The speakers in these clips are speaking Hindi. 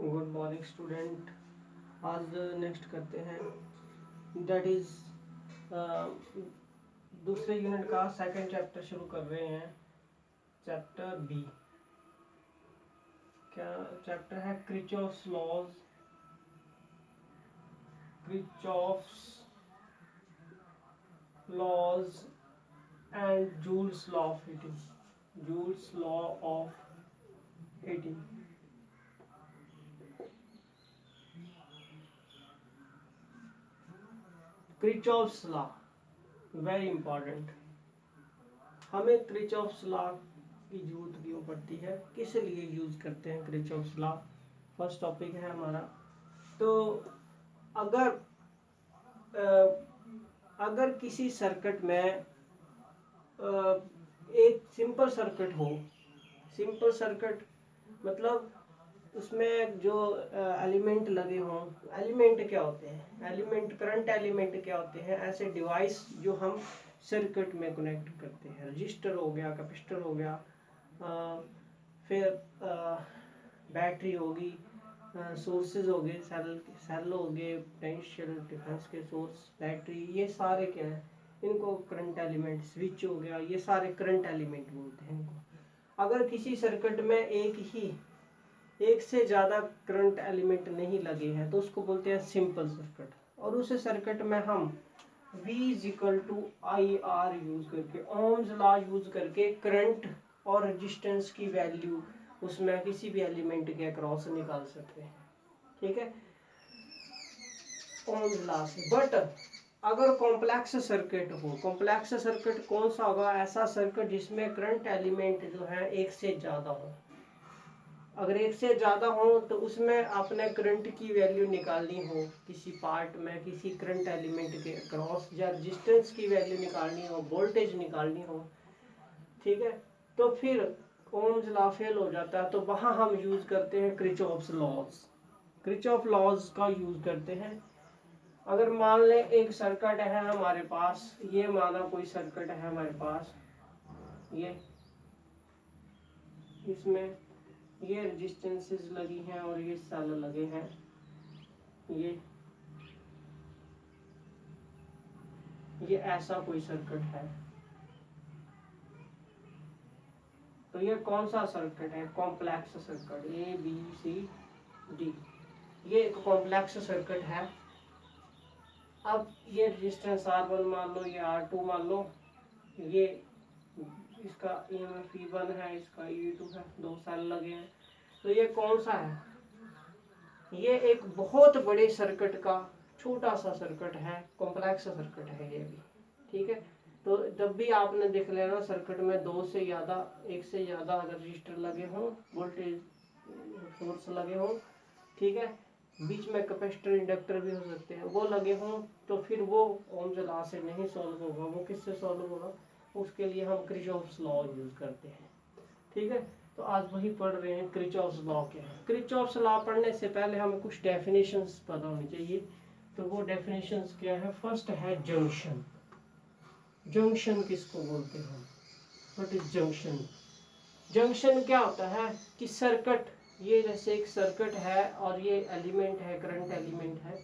Good morning student. आज नेक्स्ट करते हैं, दैट इज दूसरे यूनिट का सेकंड चैप्टर शुरू कर रहे हैं। Chapter B. क्या चैप्टर है? Kirchhoff's laws, Kirchhoff's laws and Joule's law of heating, Joule's law of heating. Kirchhoff's law very important. हमें क्रिचॉफ्स लॉ की जरूरत क्यों पड़ती है, किस लिए यूज करते हैं क्रिचॉफ्स लॉ, फर्स्ट टॉपिक है हमारा। तो अगर अगर किसी सर्किट में एक सिंपल सर्किट हो, सिंपल सर्किट मतलब उसमें जो एलिमेंट लगे हों, एलिमेंट क्या होते हैं, एलिमेंट करंट एलिमेंट क्या होते हैं, ऐसे डिवाइस जो हम सर्किट में कनेक्ट करते हैं। रजिस्टर हो गया, कैपेसिटर हो गया, फिर बैटरी होगी, सोर्सेज हो गए, सेल हो गए, पोटेंशियल डिफरेंस के सोर्स, बैटरी, ये सारे क्या है, इनको करंट एलिमेंट, स्विच हो गया, ये सारे करंट एलिमेंट बोलते हैं इनको। अगर किसी सर्किट में एक से ज़्यादा करंट एलिमेंट नहीं लगे हैं तो उसको बोलते हैं सिंपल सर्किट। और उस सर्किट में हम V equal to I R use करके, ओम्स लॉ यूज करके करंट और रेजिस्टेंस की वैल्यू उसमें किसी भी एलिमेंट के अक्रॉस निकाल सकते हैं। ठीक है, ओम्स लॉ से। बट अगर कॉम्प्लेक्स सर्किट हो, कॉम्प्लेक्स सर्किट कौन सा होगा? ऐसा सर्किट जिसमें करंट एलिमेंट जो है एक से ज़्यादा हो। अगर एक से ज़्यादा हो तो उसमें आपने करंट की वैल्यू निकालनी हो, किसी पार्ट में किसी करंट एलिमेंट के अक्रॉस, या रेजिस्टेंस की वैल्यू निकालनी हो, वोल्टेज निकालनी हो, ठीक है, तो फिर ओम्स लॉ फेल हो जाता है। तो वहाँ हम यूज़ करते हैं क्रिचॉफ्स लॉज, क्रिचॉफ लॉज का यूज़ करते हैं। अगर मान लें एक सर्किट है हमारे पास, ये माना कोई सर्किट है हमारे पास, ये इसमें ये रेजिस्टेंसेस लगी हैं और ये सेल लगे हैं, ये ऐसा कोई सर्किट है। तो ये कौन सा सर्किट है? Complex circuit, A B C D, ये एक कॉम्प्लेक्स सर्किट है। अब ये रेजिस्टेंस R1 मान लो, ये R2 मान लो, ये इसका EMF E1 है, इसका E2 है, दो सेल लगे हैं। तो ये कौन सा है? ये एक बहुत बड़े सर्किट का छोटा सा सर्किट है, कॉम्प्लेक्स सर्किट है ये भी। ठीक है, तो जब भी आपने देख लेना सर्किट में दो से ज़्यादा, एक से ज़्यादा अगर रजिस्टर लगे हों, वोल्टेज सोर्स लगे हों, ठीक है, बीच में कैपेसिटर इंडक्टर भी हो सकते हैं, वो लगे हों, तो फिर वो ओम्स लॉ से नहीं सॉल्व होगा। वो किससे सॉल्व होगा? उसके लिए हम क्रिचॉफ्स लॉ यूज़ करते हैं। ठीक है, तो आज वही पढ़ रहे हैं क्रिचॉफ्स लॉ क्या है। क्रिचॉफ्स लॉ पढ़ने से पहले हमें कुछ डेफिनेशंस पता होनी चाहिए। तो वो डेफिनेशंस क्या है? फर्स्ट है जंक्शन। जंक्शन किसको बोलते हैं? What is junction? जंक्शन क्या होता है कि सर्किट, ये जैसे एक सर्किट है और ये एलिमेंट है, करंट एलिमेंट है।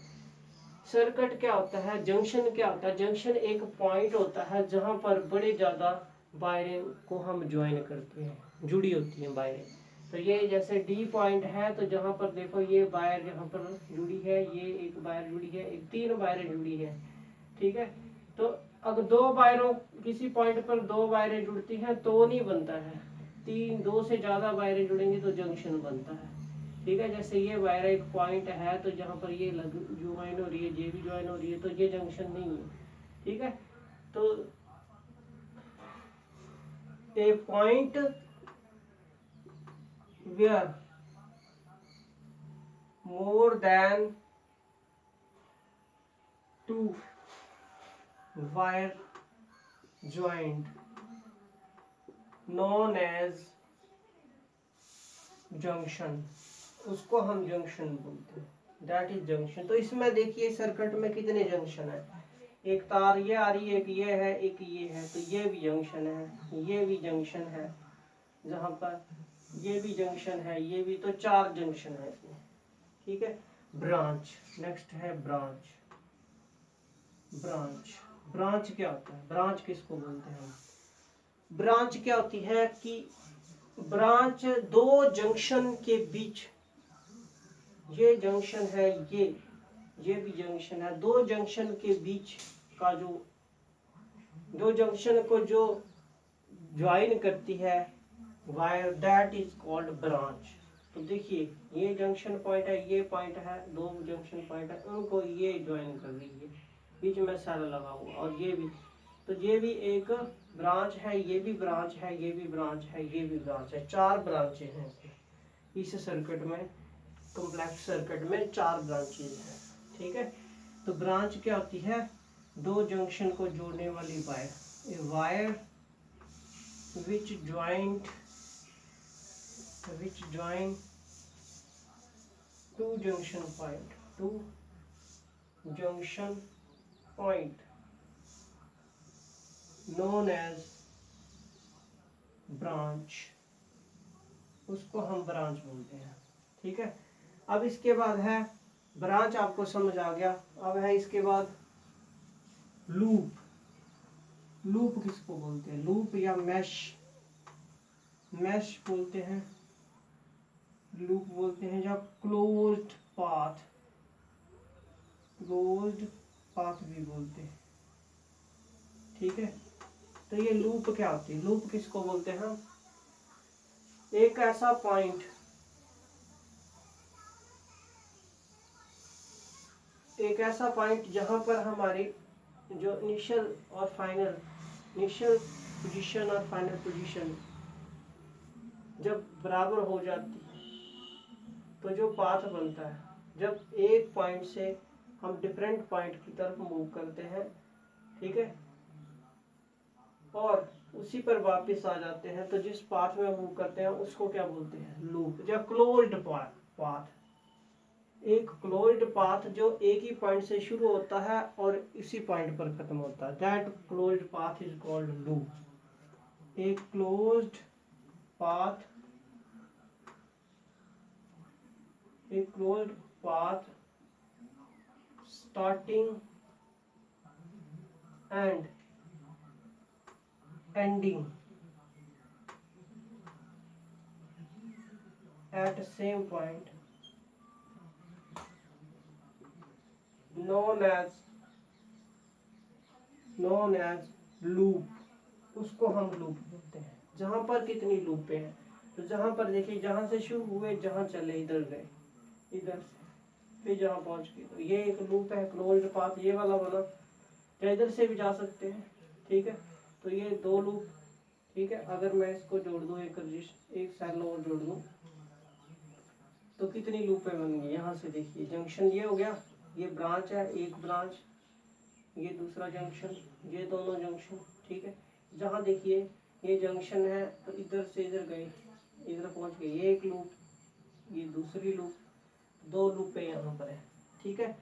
सर्किट क्या होता है? जंक्शन क्या होता है? जंक्शन एक पॉइंट होता है जहां पर बड़े ज़्यादा वायरें को हम ज्वाइन करते हैं, जुड़ी होती हैं वायरें। तो ये जैसे डी पॉइंट है, तो जहां पर देखो ये वायर जहां पर जुड़ी है, ये एक वायर जुड़ी है, एक तीन वायरें जुड़ी है। ठीक है, तो अगर दो वायरों, किसी पॉइंट पर दो वायरें जुड़ती हैं तो नहीं बनता है, तीन, दो से ज़्यादा वायरें जुड़ेंगी तो जंक्शन बनता है। ठीक है, जैसे ये वायर एक पॉइंट है तो जहाँ पर ये ज्वाइन हो रही है, ये भी ज्वाइन हो रही है, तो ये जंक्शन नहीं है। ठीक है, तो a point where more than two wire joint known as junction, उसको हम जंक्शन बोलते हैं, दैट इज जंक्शन। तो इसमें देखिए सर्किट में कितने जंक्शन है, एक तार ये आ रही है, एक ये है, एक ये है, तो ये भी जंक्शन है, ये भी जंक्शन है, जहाँ पर ये भी जंक्शन है, ये भी, तो चार जंक्शन है इसमें। ठीक है। ब्रांच, नेक्स्ट है ब्रांच। ब्रांच, ब्रांच क्या होता है, ब्रांच किसको बोलते हैं हम? ब्रांच क्या होती है कि ब्रांच दो जंक्शन के बीच, ये जंक्शन है, ये भी जंक्शन है, दो जंक्शन के बीच का जो, दो जंक्शन को जो ज्वाइन करती है wire, that is called branch. तो देखिए ये जंक्शन पॉइंट है, ये पॉइंट है, दो जंक्शन पॉइंट है, उनको ये ज्वाइन कर रही है, बीच में सेल लगा हुआ, और ये भी, तो ये भी एक ब्रांच है, ये भी ब्रांच है, ये भी ब्रांच है, ये भी ब्रांच है, चार ब्रांचें हैं इस सर्किट में, कॉम्प्लेक्स सर्किट में चार ब्रांचेज हैं, ठीक है। तो ब्रांच क्या होती है, दो जंक्शन को जोड़ने वाली wire, a wire which join two junction point known as branch, उसको हम ब्रांच बोलते हैं, ठीक है। अब इसके बाद है ब्रांच, आपको समझ आ गया। अब है इसके बाद लूप। लूप किसको बोलते हैं, लूप या मैश, मैश बोलते हैं, लूप बोलते हैं, या क्लोज्ड पाथ, क्लोज्ड पाथ भी बोलते हैं, ठीक है। तो ये लूप क्या होती है, लूप किसको बोलते हैं हम? एक ऐसा पॉइंट, एक ऐसा पॉइंट जहां पर हमारी जो इनिशियल और फाइनल, इनिशियल पोजीशन और फाइनल पोजीशन जब बराबर हो जाती है, तो जो पाथ बनता है, जब एक पॉइंट से हम डिफरेंट पॉइंट की तरफ मूव करते हैं, ठीक है, और उसी पर वापस आ जाते हैं, तो जिस पाथ में मूव करते हैं उसको क्या बोलते हैं, लूप या क्लोज्ड पाथ। एक क्लोज्ड पाथ जो एक ही पॉइंट से शुरू होता है और इसी पॉइंट पर खत्म होता है, that closed path is called loop. एक क्लोज्ड पाथ, एक closed path starting and ending at same point known as loop, उसको हम लूप बोलते हैं। जहां पर कितनी लूपें हैं, तो जहां पर देखिए, जहां से शुरू हुए, जहां चले इधर गए, इधर से फिर जहां पहुंच गए, तो ये एक लूप है, क्लोज्ड पाथ ये वाला बना, या इधर से भी जा सकते हैं, ठीक है। तो ये दो लूप, ठीक है। अगर मैं इसको जोड़ दूं, एक साइड और जोड़ दूं, तो कितनी लूपें बन गई, यहाँ से देखिए, जंक्शन ये हो गया, ये ब्रांच है, एक ब्रांच, ये दूसरा जंक्शन, ये दोनों जंक्शन, ठीक है। जहाँ देखिए ये जंक्शन है, तो इधर से इधर गए, इधर पहुंच गए, ये एक लूप, ये दूसरी लूप, दो लूपें यहाँ पर है, ठीक है।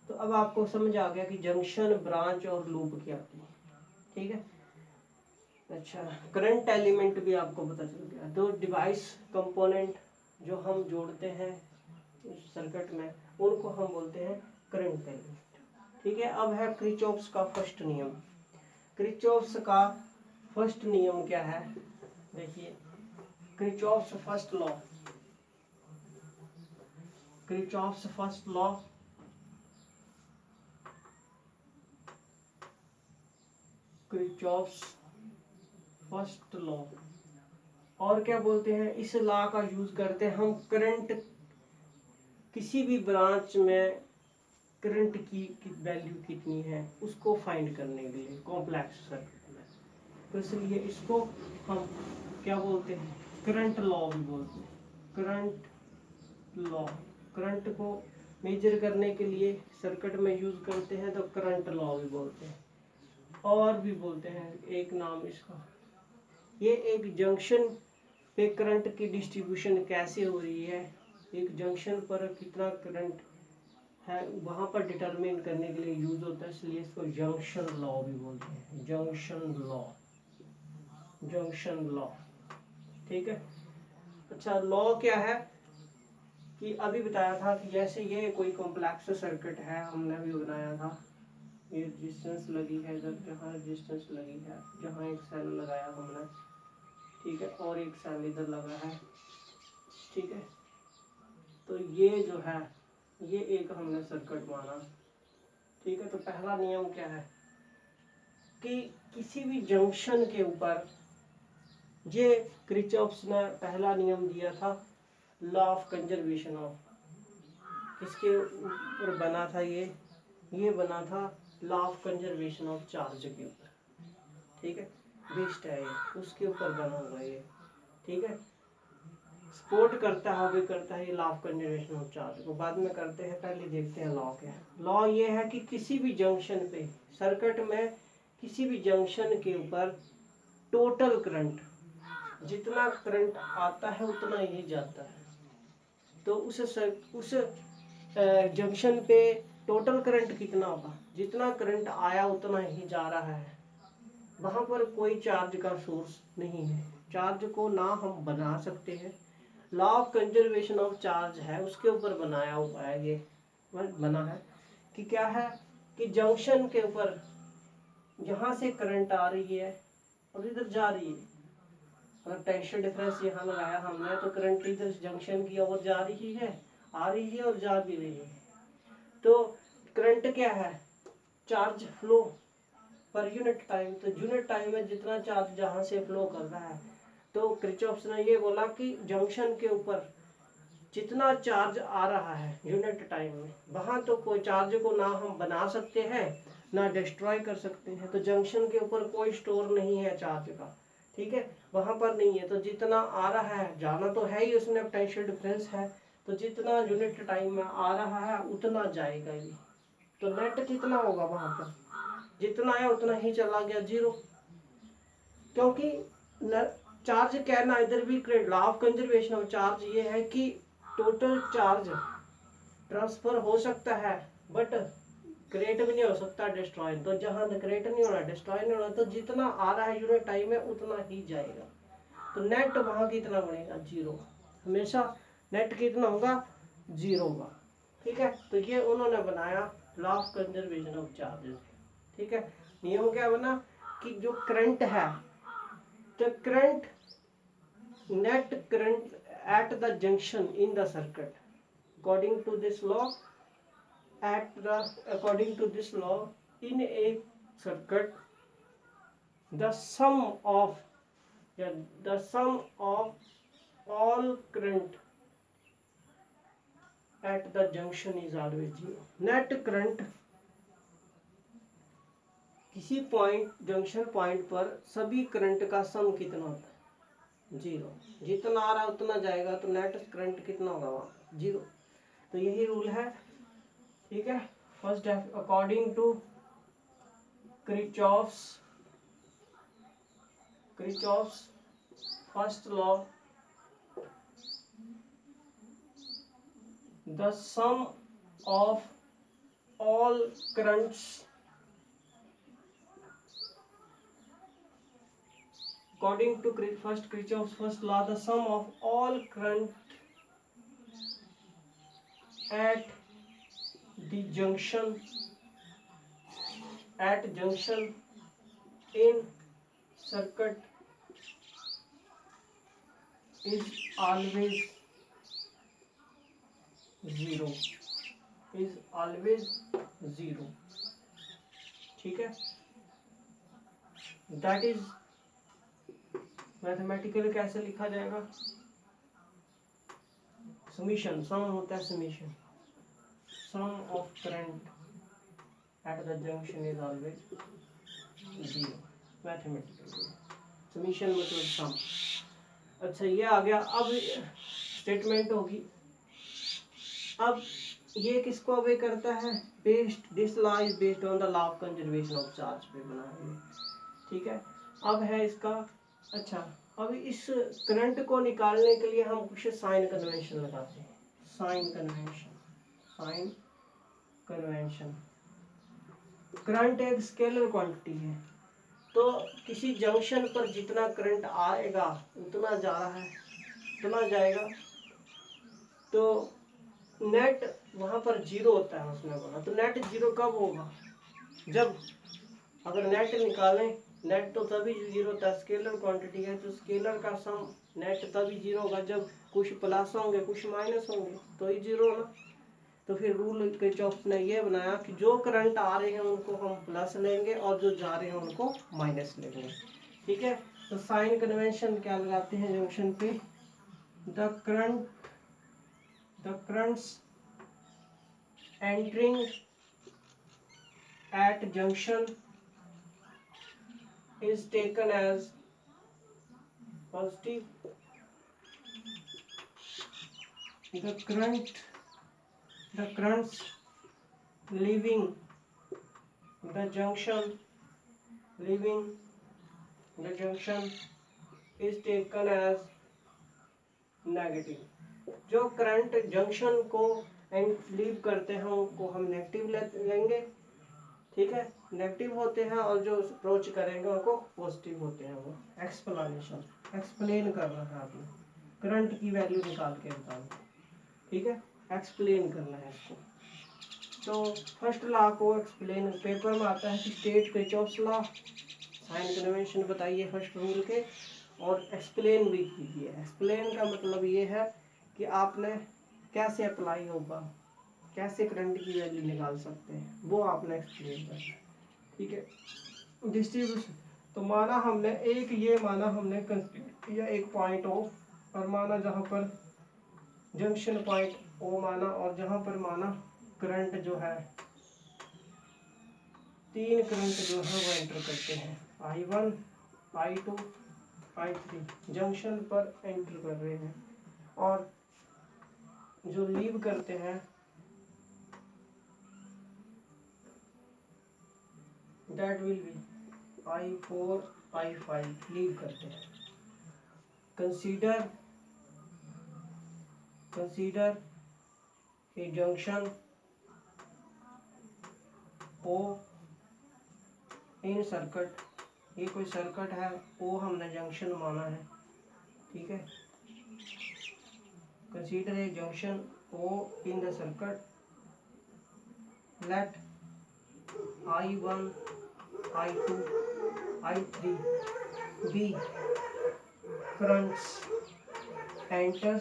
तो अब आपको समझ आ गया कि जंक्शन, ब्रांच और लूप क्या होती है, ठीक है। अच्छा, करंट एलिमेंट भी आपको पता चल गया, दो डिवाइस कंपोनेंट जो हम जोड़ते हैं इस सर्किट में, उनको हम बोलते हैं करंट एलिमेंट, ठीक है। अब है किरचॉफ्स का फर्स्ट नियम। किरचॉफ्स का फर्स्ट नियम क्या है, देखिए, Kirchhoff's first law, Kirchhoff's first law, Kirchhoff's first law, और क्या बोलते हैं, इस लॉ का यूज करते हैं हम करंट, किसी भी ब्रांच में करंट की वैल्यू कितनी है उसको फाइंड करने के लिए कॉम्प्लेक्स सर्किट में, तो इसलिए इसको हम क्या बोलते हैं, करंट लॉ भी बोलते हैं। करंट लॉ, करंट को मेजर करने के लिए सर्किट में यूज करते हैं, तो करंट लॉ भी बोलते हैं, और भी बोलते हैं एक नाम इसका। ये एक जंक्शन पे करंट की डिस्ट्रीब्यूशन कैसे हो रही है, एक जंक्शन पर कितना करंट है वहां पर डिटरमिन करने के लिए यूज होता है, इसलिए इसको जंक्शन लॉ भी बोलते हैं, जंक्शन लॉ, जंक्शन लॉ, ठीक है। अच्छा, लॉ क्या है, कि अभी बताया था कि जैसे ये कोई कॉम्प्लेक्स सर्किट है, हमने अभी बनाया था, ये रेजिस्टेंस लगी है इधर, जहाँ रेजिस्टेंस लगी है, जहाँ एक सेल लगाया हमने, ठीक है, और एक सेल इधर लगा है, ठीक है। तो ये जो है ये एक हमने सर्किट माना, ठीक है। तो पहला नियम क्या है कि किसी भी जंक्शन के ऊपर, ये क्रिचॉफ्स ने पहला नियम दिया था, लॉ ऑफ कंजर्वेशन ऑफ, किसके ऊपर बना था ये बना था law of conservation of charge के ऊपर, ठीक है, बेस्ड है ये, उसके ऊपर बना हुआ ये, ठीक है। सपोर्ट करता है भी करता है ये law of conservation of charge को, बाद में करते हैं, पहले देखते हैं लॉ क्या है। लॉ ये है कि किसी भी जंक्शन पे, सर्किट में किसी भी जंक्शन के ऊपर टोटल करंट, जितना करंट आता है उतना ही जाता है। तो उस जंक्शन पे टोटल करंट कितना होगा, जितना करंट आया उतना ही जा रहा है, वहां पर कोई चार्ज का सोर्स नहीं है, चार्ज को ना हम बना सकते हैं। Law of conservation of charge है, उसके ऊपर बनाया हुआ है ये, बना है कि क्या है कि जंक्शन के ऊपर यहाँ से करंट आ रही है और इधर जा रही है, अगर टेंशन डिफरेंस यहाँ लगाया हमने तो करंट इधर जंक्शन की ओर जा रही है, आ रही है और जा भी रही है। तो करंट क्या है, charge flow per unit time, तो यूनिट टाइम में जितना चार्ज जहाँ से फ्लो कर रहा है। तो क्रिचॉफ्स ने ये बोला कि जंक्शन के ऊपर जितना चार्ज आ रहा है यूनिट टाइम में, वहाँ तो कोई चार्ज को ना हम बना सकते हैं ना डिस्ट्रॉय कर सकते हैं, तो जंक्शन के ऊपर कोई स्टोर नहीं है चार्ज का, ठीक है, वहाँ पर नहीं है। तो जितना आ रहा है, जाना तो है ही, उसमें पोटेंशियल डिफरेंस है, तो जितना यूनिट टाइम में आ रहा है उतना जाएगा ही। तो नेट कितना होगा वहाँ पर, जितना है उतना ही चला गया, जीरो, क्योंकि चार्ज कहना इधर भी law of conservation of charge ये है कि टोटल चार्ज ट्रांसफर हो सकता है बट क्रिएट भी नहीं हो सकता, डिस्ट्रॉय। तो जहाँ क्रिएट नहीं होना, डिस्ट्रॉय नहीं होना, तो जितना आ रहा है यूनिट टाइम में उतना ही जाएगा। तो नेट वहाँ कितना बनेगा, जीरो, हमेशा नेट कितना होगा, जीरो होगा, ठीक है। तो ये उन्होंने बनाया law of conservation of charges, ठीक है। नियम क्या बना कि जो करंट है, the current net current at the junction in the circuit, according to this law, according to this law in a circuit, the sum of the sum of all current at the junction is always zero. Net current किसी पॉइंट, जंक्शन पॉइंट पर सभी करंट का सम कितना होता है, जीरो, जितना आ रहा है उतना जाएगा, तो नेट करंट कितना होगा वहाँ, जीरो। तो यही रूल है, ठीक है। First according to Kirchhoff's first law, the sum of all currents, according to Kirchhoff's first law, the sum of all current at the junction in circuit is always zero, ठीक है। दैट इज मैथमेटिकली कैसे लिखा जाएगा, समीशन, सम होता है summation, sum of current at the junction is always zero, mathematically summation मतलब सम। अच्छा ये आ गया, अब स्टेटमेंट होगी। अब ये किसको अवे करता है, based this law is based on the law of conservation of charge पे बना है, ठीक है। अब है इसका, अच्छा अब इस करंट को निकालने के लिए हम कुछ साइन कन्वेंशन लगाते हैं, साइन कन्वेंशन। करंट एक स्केलर क्वांटिटी है, तो किसी जंक्शन पर जितना करंट आएगा उतना जा रहा है, उतना जाएगा। तो नेट वहां पर जीरो होता है उसने बोला। तो नेट जीरो कब होगा, जब अगर नेट निकालें, नेट तो तभी जीरो होता है, स्केलर क्वांटिटी है तो स्केलर का सम नेट तभी जीरो होगा जब कुछ प्लस होंगे कुछ माइनस होंगे, तो ही जीरो ना। तो फिर रूल किरचॉफ ने ये बनाया कि जो करंट आ रहे हैं उनको हम प्लस लेंगे और जो जा रहे हैं उनको माइनस लेंगे। ठीक है, तो साइन कन्वेंशन क्या लगाते हैं जंक्शन पे, the currents entering at junction is taken as positive, the currents leaving the junction is taken as negative। जो करंट जंक्शन को लीव करते हैं उनको हम नेगेटिव लेंगे। ठीक है, नेगेटिव होते हैं और जो अप्रोच करेंगे उनको पॉजिटिव होते हैं। वो एक्सप्लेन कर रहा है आपने, करंट की वैल्यू निकाल के बताना। ठीक है, एक्सप्लेन करना है इसको। तो फर्स्ट लॉ को एक्सप्लेन पेपर में आता है कि state Kirchhoff's law, sign convention बताइए फर्स्ट रूल के, और एक्सप्लेन भी कीजिए। एक्सप्लेन का मतलब ये है कि आपने कैसे अप्लाई होगा, कैसे करंट की वैल्यू निकाल सकते हैं, वो आपने एक्सप्लेन करना है। ठीक है, डिस्ट्रीब्यूशन तो माना हमने ये माना हमने कंसीडर किया एक पॉइंट ओ, और माना जहाँ पर जंक्शन पॉइंट ओ माना, और जहाँ पर माना करंट जो है, तीन करंट जो है वो एंटर करते हैं, I1 I2 I3 जंक्शन पर एंटर कर रहे हैं, और जो लीव करते हैं that will be I4 I5 leave करते हैं। Consider a junction O in circuit, ये कोई सर्किट है, ओ हमने जंक्शन माना है। ठीक है, consider a junction O in the circuit, let I1 I2 I3 be currents entering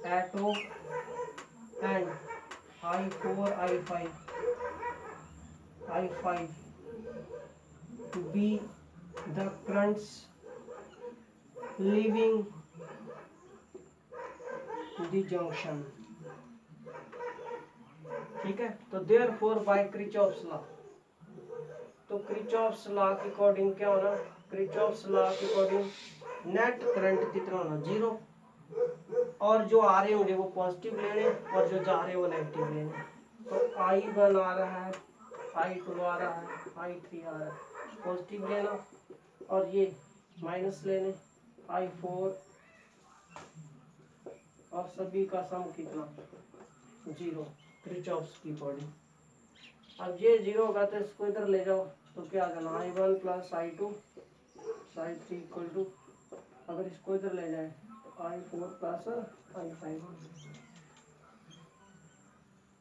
at O, and I4 I5 be the currents leaving the junction। ठीक है, तो देयरफॉर बाय किरचॉफ्स लॉ, तो किरचॉफ्स लॉ के अकॉर्डिंग क्या होना, किरचॉफ्स लॉ के अकॉर्डिंग नेट करंट कितना होना, जीरो, और जो आ रहे होंगे वो पॉजिटिव लेने और जो जा रहे हैं वो नेगेटिव लेने। तो I1 आ रहा है, I2 आ रहा है, I3 आ रहा है, पॉजिटिव लेना और ये माइनस लेने, I4, और सभी का सम कितना, जीरो, किरचॉफ्स की अकॉर्डिंग। अब ये जीरो होगा तो इसको इधर ले जाओ, तो क्या आ जाना, I1 plus I2 I3 equal to, अगर इसको इधर ले जाए तो I4 प्लस I5।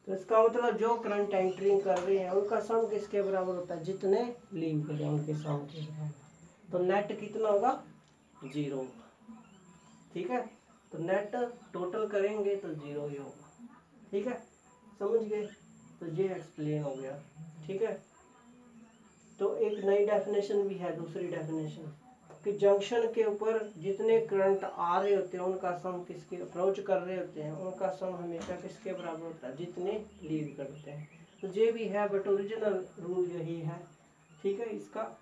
तो इसका मतलब जो करंट एंटरिंग कर रहे हैं उनका सम किसके बराबर होता है, जितने लीव करें उनके सम के बराबर। तो नेट कितना होगा, जीरो होगा। ठीक है, तो नेट टोटल करेंगे तो जीरो ही होगा। ठीक है, समझ गए, तो ये एक्सप्लेन हो गया। ठीक है, तो एक नई डेफिनेशन भी है, दूसरी डेफिनेशन कि जंक्शन के ऊपर जितने करंट आ रहे होते हैं उनका सम किसके अप्रोच कर रहे होते हैं उनका सम हमेशा किसके बराबर होता है, जितने लीव करते हैं। तो ये भी है बट ओरिजिनल रूल यही है। ठीक है, इसका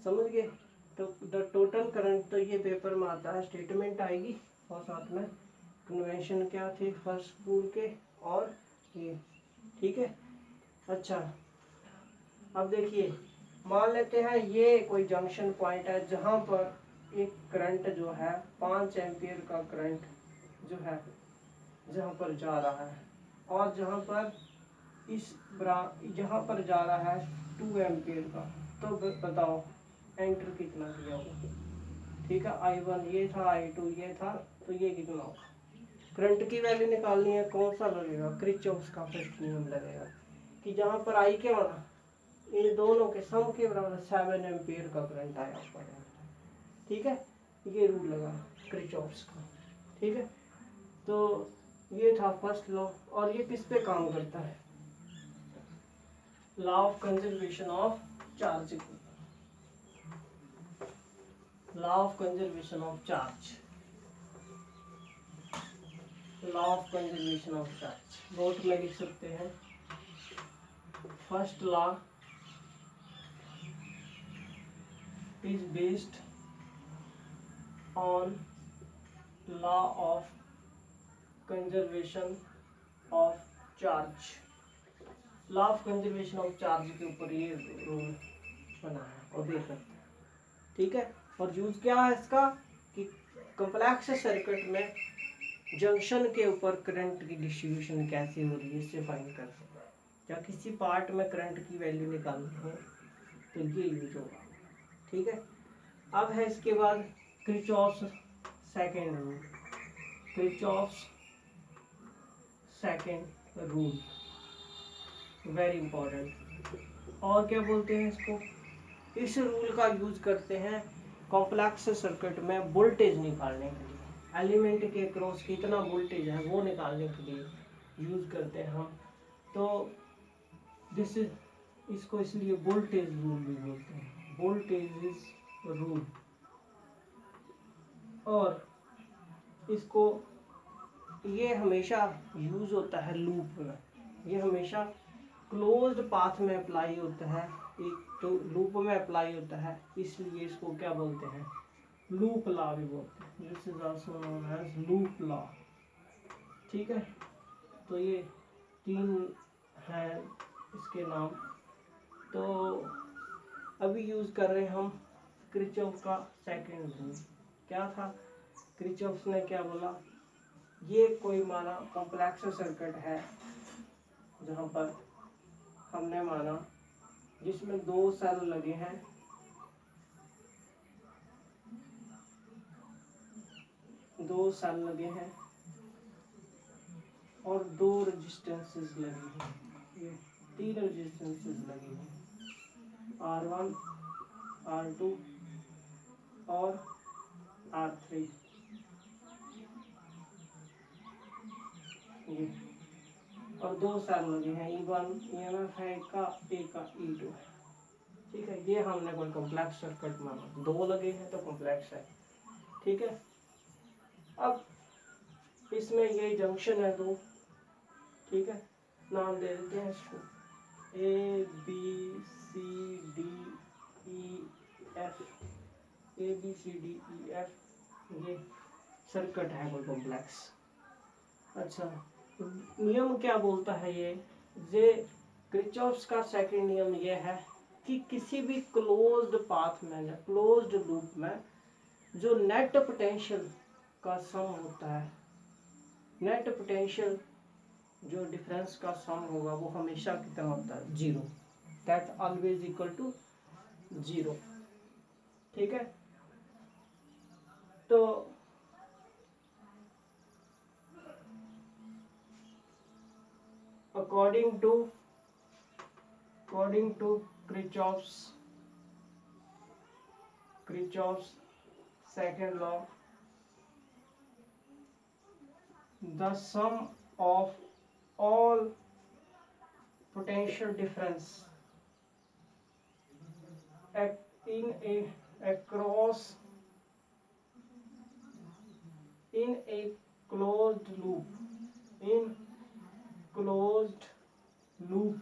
समझ गए। तो द टोटल करंट, तो ये पेपर में आता है, स्टेटमेंट आएगी और साथ में कन्वेंशन क्या थे फर्स्ट रूल के, और ये। ठीक है, अच्छा अब देखिए, मान लेते हैं ये कोई जंक्शन पॉइंट है जहां पर एक करंट जो है 5 एम्पियर का करंट जो है जहां पर जा रहा है, और जहां पर जहां पर जा रहा है 2 एम्पियर का। तो बताओ एंटर कितना किया होगा। ठीक है, I1 ये था, I2 ये था, तो ये कितना होगा, करंट की वैल्यू निकालनी है, कौन सा लगेगा, किरचॉफ का फर्स्ट नियम लगेगा कि जहाँ पर आई क्या बना, इन दोनों के सम के बराबर 7 एम्पियर का करंट आया ऊपर। ठीक है, ये रूल लगा किरचॉफ का। ठीक है, तो ये था फर्स्ट लॉ। और ये किस पे काम करता है, law of conservation of charge, law of conservation of charge, law of conservation of charge note में लिख सकते हैं। First law is based on law of conservation of charge, law of conservation of charge के ऊपर ये रूल बना है और देख सकते हैं। ठीक है, और यूज क्या है इसका कि कॉम्प्लेक्स सर्किट में जंक्शन के ऊपर करंट की डिस्ट्रीब्यूशन कैसे हो रही है इससे फाइंड कर सकते हैं। या किसी पार्ट में करंट की वैल्यू निकालनी है तो ये यूज होगा। ठीक है, अब है इसके बाद Kirchhoff's second rule, Kirchhoff's second rule very important. और क्या बोलते हैं इसको, इस रूल का यूज करते हैं कॉम्प्लेक्स सर्किट में वोल्टेज निकालने के लिए, एलिमेंट के क्रॉस कितना वोल्टेज है वो निकालने के लिए यूज करते हैं हम। तो दिस इज, इसको इसलिए वोल्टेज रूल भी बोलते हैं, वोल्टेज इज रूल। और इसको ये हमेशा यूज होता है लूप में, ये हमेशा क्लोज्ड पाथ में अप्लाई होता है, एक तो लूप में अप्लाई होता है, इसलिए इसको क्या बोलते हैं, लूप लॉ भी बोलते हैं। This is also known as loop law. ठीक है, तो ये तीन है इसके नाम। तो अभी यूज कर रहे हैं हम किरचॉफ का सेकंड रूल। क्या था, किरचॉफ ने क्या बोला, ये कोई माना कॉम्प्लेक्स सर्किट है जहाँ पर हमने माना जिसमें दो सेल लगे हैं, दो सेल लगे हैं और दो रेजिस्टेंसेस लगी हैं, ये तीन रेजिस्टेंसेस लगी हैं, R1, R2 और R3। ये और दो सेल लगे हैं, E1 EMF है एक का E2 है। ठीक है, ये हमने कोई कॉम्प्लेक्स सर्किट माना, दो लगे हैं तो कॉम्प्लेक्स है। ठीक है, अब इसमें ये जंक्शन है दो। ठीक है, नाम दे देते हैं इसको ABCDEF, ABCDEF, ये सर्किट है कोई कॉम्प्लेक्स। अच्छा, नियम क्या बोलता है ये किरचॉफ्स का सेकंड नियम ये है कि किसी भी क्लोज्ड पाथ में या क्लोज्ड लूप में जो नेट पोटेंशियल का सम होता है, नेट पोटेंशियल जो डिफरेंस का सम होगा वो हमेशा कितना होता है, zero, that always equal to zero. ठीक है, तो according to Kirchhoff's second law, the sum of all potential difference in a across in a closed loop, in closed loop,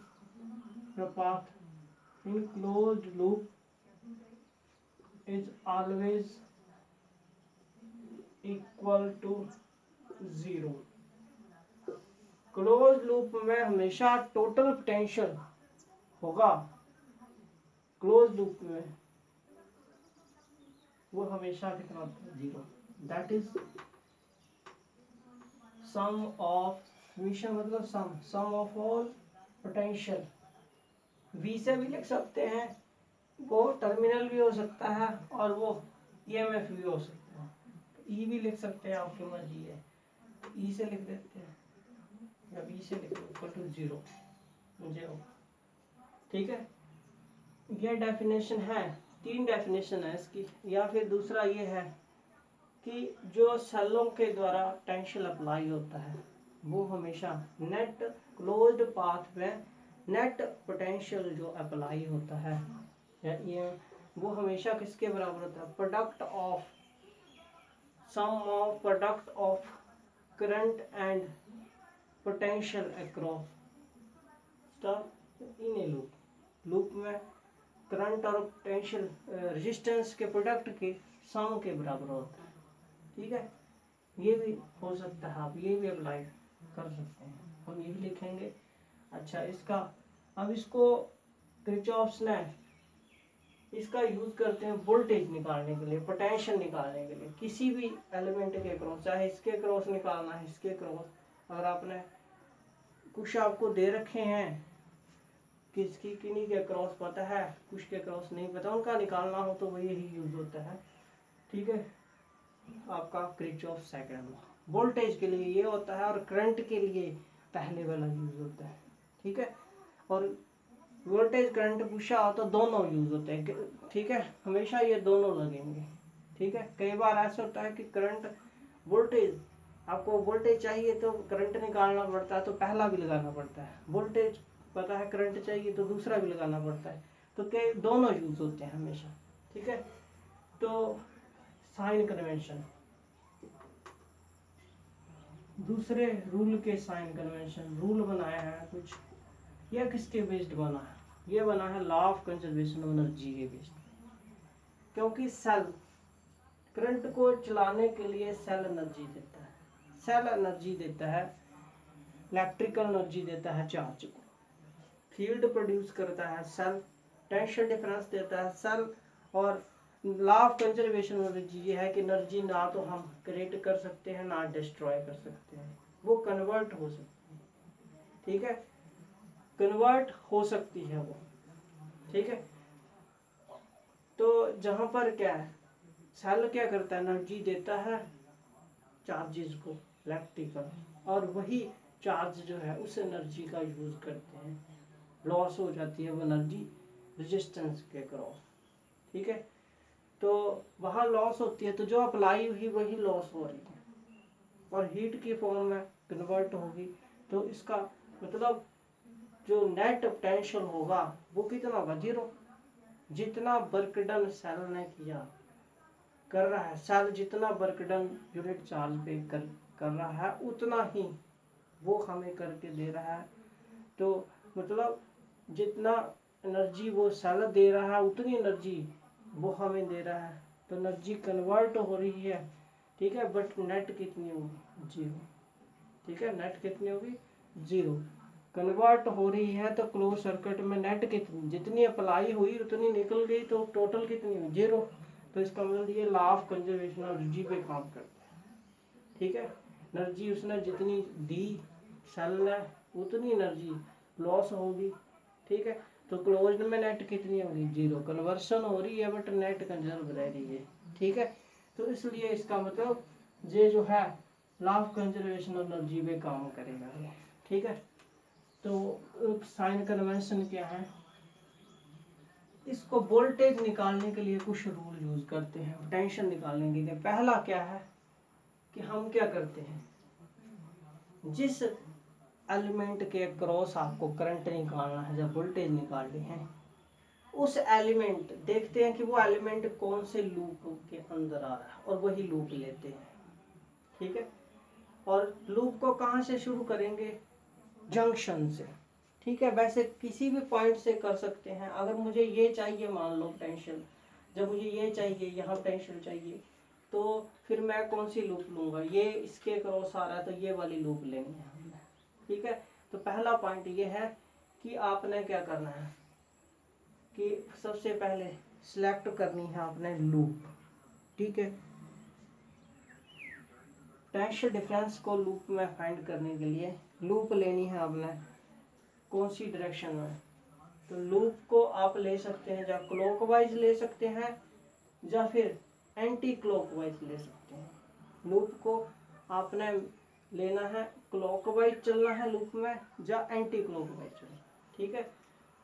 the path in closed loop is always equal to zero। Close loop में हमेशा टोटल पोटेंशियल होगा, क्लोज लूप में वो हमेशा कितना होता है, zero. That is sum of, mission मतलब sum of all potential. V से भी लिख सकते हैं, वो टर्मिनल भी हो सकता है और वो ईएमएफ भी हो सकता है, ई भी लिख सकते हैं, आपकी मर्जी है। ई से लिख देते हैं, या बी से लिख दो इक्वल टू 0 0। ठीक है, ये डेफिनेशन है, 3 डेफिनेशन है इसकी। या फिर दूसरा ये है कि जो सेलों के द्वारा टेंशन अप्लाई होता है वो हमेशा नेट क्लोज्ड पाथ में नेट पोटेंशियल जो अप्लाई होता है या ये वो हमेशा किसके बराबर होता है, product of sum of product of current and potential across in a loop. Loop में करंट और पोटेंशियल रेजिस्टेंस के प्रोडक्ट के सम के बराबर होता है। ठीक है, ये भी हो सकता है, आप ये भी अप्लाई कर सकते हैं, हम ये भी लिखेंगे। अच्छा, इसका अब इसको किरचॉफ्स ने इसका यूज करते हैं वोल्टेज निकालने के लिए, पोटेंशियल निकालने के लिए किसी भी एलिमेंट के क्रॉस, चाहे इसके क्रॉस निकालना है इसके क्रॉस। अगर आपने कुछ आपको दे रखे हैं किसकी किन्हीं के क्रॉस पता है, कुछ के क्रॉस नहीं पता, उनका निकालना हो तो वही ही यूज होता है। ठीक है, आपका किरचॉफ सेकंड लॉ वोल्टेज के लिए ये होता है और करंट के लिए पहले वाला यूज होता है। ठीक है, और वोल्टेज करंट पूछा हो तो दोनों यूज होते हैं। ठीक है, हमेशा ये दोनों लगेंगे। ठीक है, कई बार ऐसा होता है कि करंट वोल्टेज, आपको वोल्टेज चाहिए तो करंट निकालना पड़ता है तो पहला भी लगाना पड़ता है, वोल्टेज पता है करंट चाहिए तो दूसरा भी लगाना पड़ता है, तो के दोनों यूज होते हैं हमेशा। ठीक है, तो साइन कन्वेंशन, दूसरे रूल के साइन कन्वेंशन रूल बनाया है कुछ, यह किसके बेस्ड बना है, ये बना है law of conservation of energy के बेस्ड। क्योंकि सेल करंट को चलाने के लिए सेल एनर्जी देता है, सेल एनर्जी देता है, इलेक्ट्रिकल एनर्जी देता है चार्ज को, फील्ड प्रोड्यूस करता है सेल, टेंशन डिफरेंस देता है सेल, और law of conservation of energy ये है कि एनर्जी ना तो हम क्रिएट कर सकते हैं ना डिस्ट्रॉय कर सकते हैं, वो कन्वर्ट हो सकती है। ठीक है, कन्वर्ट हो सकती है वो। ठीक है, तो जहां पर क्या है, सेल क्या करता है, एनर्जी देता है चार्जेस को इलेक्ट्रिकल, और वही चार्ज जो है उस एनर्जी का यूज करते हैं, लॉस हो जाती है वो एनर्जी रेजिस्टेंस के क्रॉस। ठीक है, तो वहाँ लॉस होती है, तो जो अप्लाई हुई वही लॉस हो रही है और हीट की फॉर्म में कन्वर्ट होगी। तो इसका मतलब जो नेट पोटेंशियल होगा वो कितना होगा, 0। जितना वर्क डन सेल ने किया कर रहा है, सेल जितना वर्क डन यूनिट चार्ज पे कर रहा है उतना ही वो हमें करके दे रहा है। तो मतलब जितना एनर्जी वो सेल दे रहा है उतनी एनर्जी वो हमें दे रहा है, तो एनर्जी कन्वर्ट हो रही है। ठीक है, बट नेट कितनी होगी, 0। ठीक है, नेट कितनी होगी, 0। कन्वर्ट हो रही है तो क्लोज सर्किट में नेट कितनी, जितनी अप्लाई हुई उतनी निकल गई, तो टोटल कितनी हुई, 0। तो इसका मतलब ये law of conservation of energy पे काम करता है। ठीक है, एनर्जी उसने जितनी दी सेल ने उतनी एनर्जी लॉस होगी। ठीक है, तो क्लोज्ड में नेट कितनी होगी, 0। कन्वर्शन हो रही है बट नेट कंजर्व रह रही है। ठीक है, तो इसलिए इसका मतलब ये जो है law of conservation of energy पे काम करेगा ये। ठीक है, तो साइन कन्वेंशन क्या है, इसको वोल्टेज निकालने के लिए कुछ रूल यूज करते हैं, पोटेंशियल निकालने के लिए। पहला क्या है कि हम क्या करते हैं, जिस एलिमेंट के क्रॉस आपको करंट निकालना है जब वोल्टेज निकालनी है, उस एलिमेंट देखते हैं कि वो एलिमेंट कौन से लूप के अंदर आ रहा है और वही लूप लेते हैं। ठीक है, और लूप को कहाँ से शुरू करेंगे, जंक्शन से। ठीक है, वैसे किसी भी पॉइंट से कर सकते हैं। अगर मुझे ये चाहिए, मान लो पोटेंशियल, जब मुझे ये चाहिए, यहाँ पोटेंशियल चाहिए, तो फिर मैं कौन सी लूप लूँगा, ये इसके क्रॉस आ रहा है तो ये वाली लूप लेनी है हमने। ठीक है, तो पहला पॉइंट ये है कि आपने क्या करना है कि सबसे पहले सिलेक्ट करनी है आपने लूप। ठीक है, टेंशन डिफरेंस को लूप में फाइंड करने के लिए लूप लेनी है आपने कौन सी डायरेक्शन में, तो लूप को आप ले सकते हैं या क्लॉकवाइज ले सकते हैं या फिर एंटी क्लॉकवाइज ले सकते हैं। लूप को आपने लेना है, क्लॉकवाइज चलना है लूप में या एंटी क्लॉकवाइज चलना, ठीक है।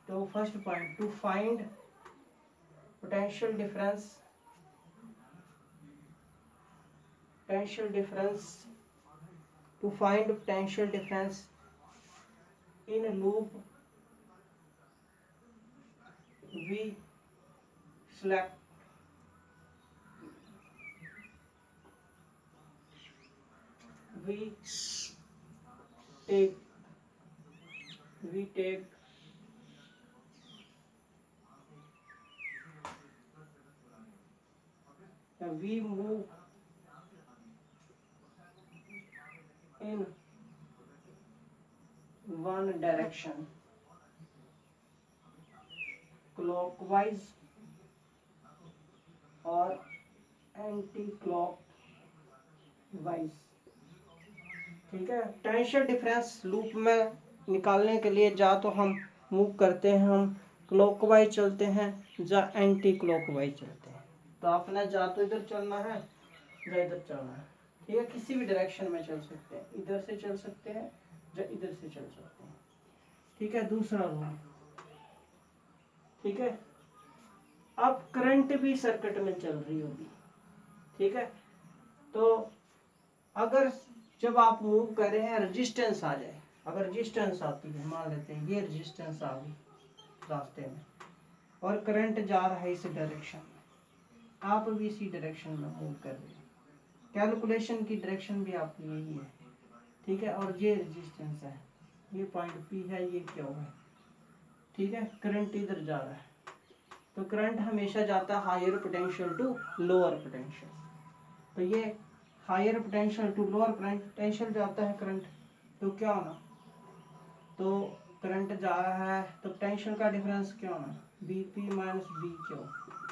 तो first point, to find potential difference, to find potential difference in a loop, we select we take we move in one direction clockwise और एंटी क्लॉकवाइज, ठीक है। पोटेंशियल डिफरेंस लूप में निकालने के लिए जा तो हम मूव करते हैं, हम क्लॉकवाइज चलते हैं या एंटी क्लॉकवाइज चलते हैं। तो आपने जा तो इधर चलना है या इधर चलना है, ठीक है। किसी भी डायरेक्शन में चल सकते हैं, इधर से चल सकते हैं या इधर से चल सकते हैं, ठीक है। दूसरा रूल, ठीक है। अब करंट भी सर्किट में चल रही होगी, ठीक है। तो अगर जब आप मूव कर रहे हैं रेजिस्टेंस आ जाए, अगर रेजिस्टेंस आती है, मान लेते हैं ये रेजिस्टेंस आ गई रास्ते में और करंट जा रहा है इस डायरेक्शन में, आप भी इसी डायरेक्शन में मूव कर रहे हैं, कैलकुलेशन की डायरेक्शन भी आपकी यही है, ठीक है। और ये रेजिस्टेंस है, ये पॉइंट पी है, ये क्यू है, ठीक है। करंट इधर जा रहा है, तो करंट हमेशा जाता है higher potential to lower potential. तो ये higher potential to lower potential जाता है करंट, तो क्या होना, तो करंट जा रहा है तो पोटेंशियल का डिफरेंस क्या होना, B P minus B Q,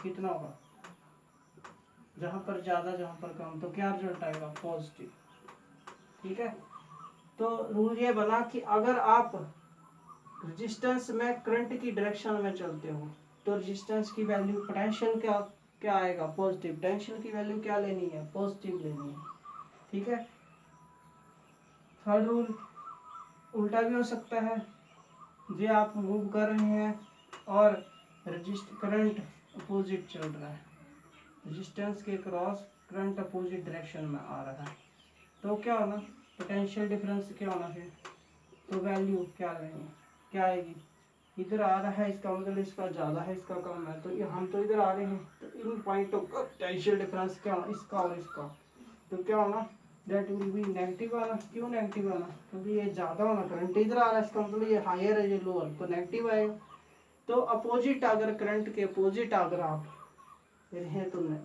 कितना होगा, जहाँ पर ज़्यादा जहाँ पर कम, तो क्या रिजल्ट आएगा, पॉजिटिव, ठीक है। तो रूल ये बना कि अगर आप रेजिस्टेंस में करंट की डायरेक्शन में चलते हो तो रेजिस्टेंस की वैल्यू पोटेंशियल क्या क्या आएगा, पॉजिटिव। पोटेंशियल की वैल्यू क्या लेनी है, पॉजिटिव लेनी है, ठीक है। थर्ड रूल उल्टा भी हो सकता है, जे आप मूव कर रहे हैं और करंट अपोजिट चल रहा है, रेजिस्टेंस के क्रॉस करंट अपोजिट डायरेक्शन में आ रहा है, तो क्या होना, पोटेंशियल डिफरेंस क्या होना फिर, तो वैल्यू क्या लेनी, क्या आएगी, इधर आ रहा है इसका मतलब इसका ज़्यादा है इसका कम है, तो ये हम तो इधर आ रहे हैं, तो इन पॉइंटों का पोटेंशियल डिफरेंस क्या होना, इसका और इसका, तो क्या होना, दैट विल बी नेगेटिव आना। क्यों नेगेटिव आना, क्योंकि ये ज़्यादा होना, करंट इधर आ रहा है, इसका मतलब ये हायर है, ये लोअर, तो नेगेटिव आएगा। तो अपोजिट, अगर करंट के अपोजिट अगर आप हैं तो